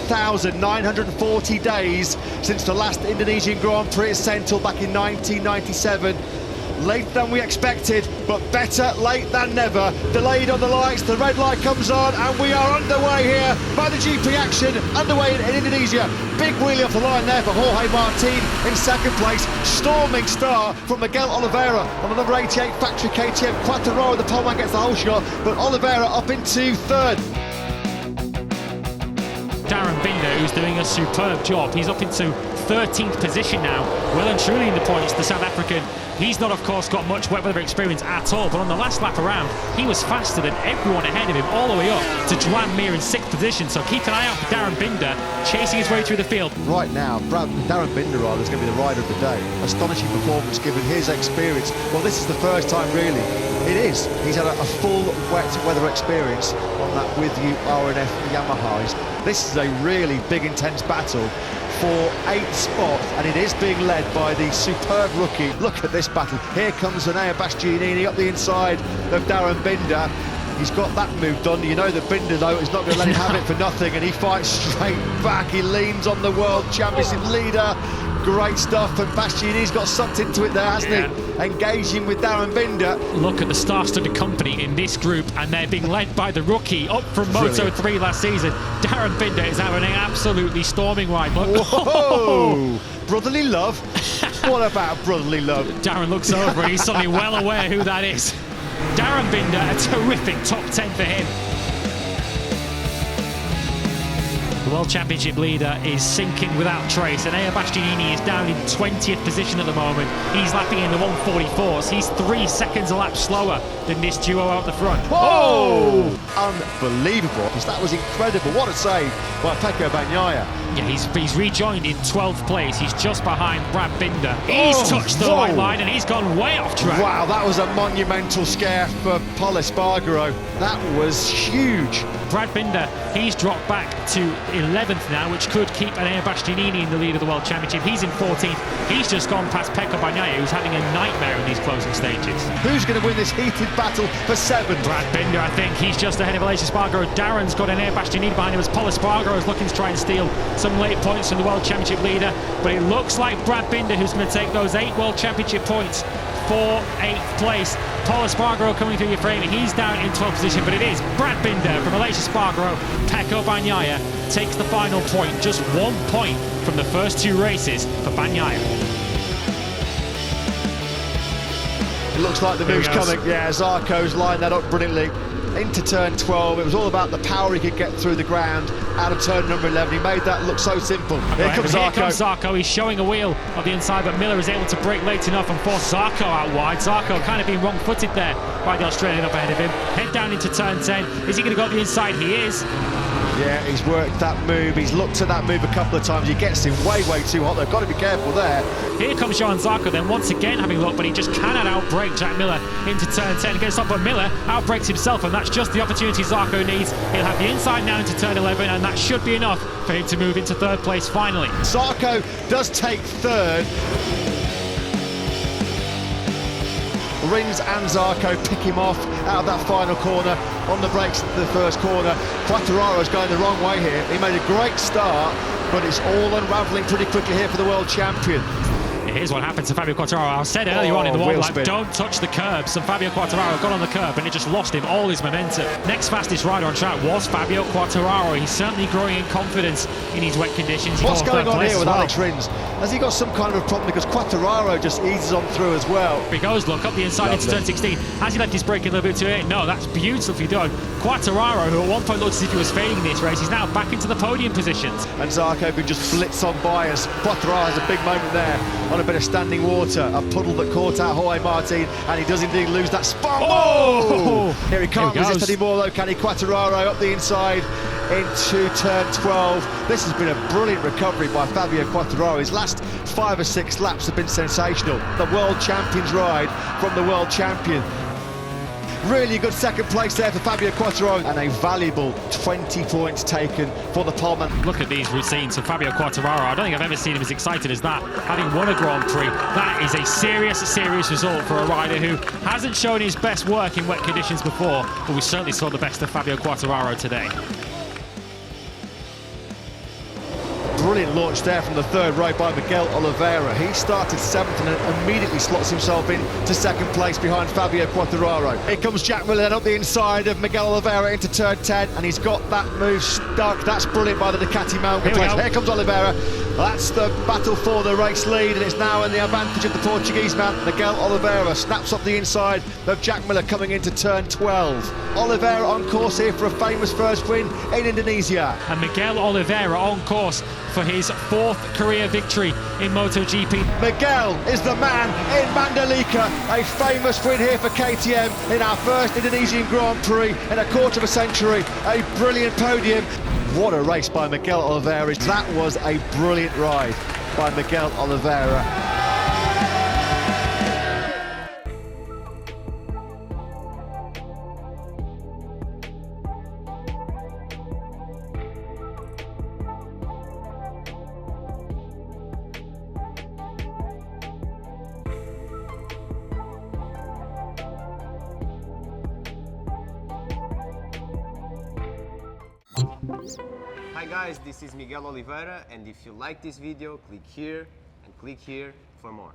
1,940 days since the last Indonesian Grand Prix at Sentul back in 1997. Later than we expected, but better late than never. Delayed on the lights, the red light comes on, and we are underway here. MotoGP action underway in Indonesia. Big wheelie off the line there for Jorge Martin in second place. Storming start from Miguel Oliveira on the number 88 factory KTM Quattararo. The poleman gets the whole shot, but Oliveira up into third. Darryn Binder, who's doing a superb job. He's up into 13th position now, well and truly in the points, the South African. He's not, of course, got much wet weather experience at all, but on the last lap around, he was faster than everyone ahead of him, all the way up to Juan Mir in 6th position. So keep an eye out for Darryn Binder, chasing his way through the field. Right now, Darryn Binder is going to be the rider of the day. Astonishing performance given his experience. Well, this is the first time, really. It is. He's had a full wet weather experience on that with you RNF Yamahas. This is a really big, intense battle for 8th spot, and it is being led by the superb rookie. Look at this battle. Here comes Enea Bastianini up the inside of Darryn Binder. He's got that move done. You know that Binder, though, is not going to let him have it for nothing, and he fights straight back. He leans on the World Championship leader. Great stuff, and Bastianini's got sucked into it there, hasn't he? Engaging with Darryn Binder. Look at the star-studded company in this group, and they're being led by the rookie up from Moto3 last season. Darryn Binder is having an absolutely storming ride. Whoa! Brotherly love? What about brotherly love? Darryn looks over and he's suddenly well aware who that is. Darryn Binder, a terrific top 10 for him. The World Championship leader is sinking without trace, and Enea Bastianini is down in 20th position at the moment. He's lapping in the 144s. He's 3 seconds a lap slower than this duo out the front. Whoa! Unbelievable, because that was incredible. What a save by Pecco Bagnaia. Yeah, he's rejoined in 12th place. He's just behind Brad Binder. He's touched the white line and he's gone way off track. Wow, that was a monumental scare for Pol Espargaro. That was huge. Brad Binder, he's dropped back to 11th now, which could keep Enea Bastianini in the lead of the World Championship. He's in 14th. He's just gone past Pecco Bagnaia, who's having a nightmare in these closing stages. Who's going to win this heated battle for 7th? Brad Binder, I think. He's just ahead of Aleix Espargaro. Darryn's got Enea Bastianini behind him as Pol Espargaro is looking to try and steal some late points from the World Championship leader. But it looks like Brad Binder who's going to take those 8 World Championship points for 8th place. Pol Espargaro coming through your frame. He's down in 12th position, but it is Brad Binder from Aleix Espargaro. Pecco Bagnaia takes the final point, just 1 point from the first 2 races for Bagnaia. It looks like the move's coming. Yeah, ZARCO's lined that up brilliantly. Into turn 12, it was all about the power he could get through the ground out of turn number 11. He made that look so simple. Here comes ZARCO. He's showing a wheel on the inside, but Miller is able to brake late enough and force ZARCO out wide. ZARCO kind of being wrong-footed there by the Australian up ahead of him. Head down into turn 10. Is he going to go up the inside? He is. Yeah, he's worked that move. He's looked at that move a couple of times. He gets him way too hot. They've got to be careful there. Here comes Johan ZARCO then once again having a look, but he just cannot outbrake Jack Miller into turn 10. Against up, but Miller outbrakes himself, and that's just the opportunity ZARCO needs. He'll have the inside now into turn 11, and that should be enough for him to move into 3rd place finally. ZARCO does take 3rd. Rins and ZARCO pick him off out of that final corner on the brakes at the first corner. Quattararo's going the wrong way here. He made a great start, but it's all unravelling pretty quickly here for the world champion. Here's what happened to Fabio Quattararo. I said earlier on in the warm-up, don't touch the curbs. And Fabio Quattararo got on the curb and it just lost him all his momentum. Next fastest rider on track was Fabio Quattararo. He's certainly growing in confidence in these wet conditions. What's going on here with Alex Rins? Has he got some kind of a problem? Because Quattararo just eases on through as well. He goes, look, up the inside into turn 16. Has he left his brake a little bit too late? No, that's beautifully done. Quattararo, who at one point looked as if he was fading this race, he's now back into the podium positions. And ZARCO can just blitz on by us. Quattararo has a big moment there on a bit of standing water. A puddle that caught out Jorge Martin, and he does indeed lose that spot. Oh! Here he can't resist anymore though, can he? Quattararo up the inside into turn 12. This has been a brilliant recovery by Fabio Quattararo. His last 5 or 6 laps have been sensational. The world champion's ride from the world champion. Really good second place there for Fabio Quattararo, and a valuable 20 points taken for the poleman. Look at these routines for Fabio Quattararo. I don't think I've ever seen him as excited as that, having won a Grand Prix. That is a serious result for a rider who hasn't shown his best work in wet conditions before, but we certainly saw the best of Fabio Quattararo today. brilliant launch there from the third row by Miguel Oliveira. He started 7th and immediately slots himself in to 2nd place behind Fabio Quartararo. Here comes Jack Miller then up the inside of Miguel Oliveira into turn 10, and he's got that move stuck. That's brilliant by the Ducati mountain place. Here comes Oliveira. That's the battle for the race lead, and it's now in the advantage of the Portuguese man. Miguel Oliveira snaps up the inside of Jack Miller coming into turn 12. Oliveira on course here for a famous first win in Indonesia. And Miguel Oliveira on course for his 4th career victory in MotoGP. Miguel is the man in Mandalika. A famous win here for KTM in our first Indonesian Grand Prix in a quarter of a century. A brilliant podium. What a race by Miguel Oliveira. That was a brilliant ride by Miguel Oliveira. Hi guys, this is Miguel Oliveira, and if you like this video, click here and click here for more.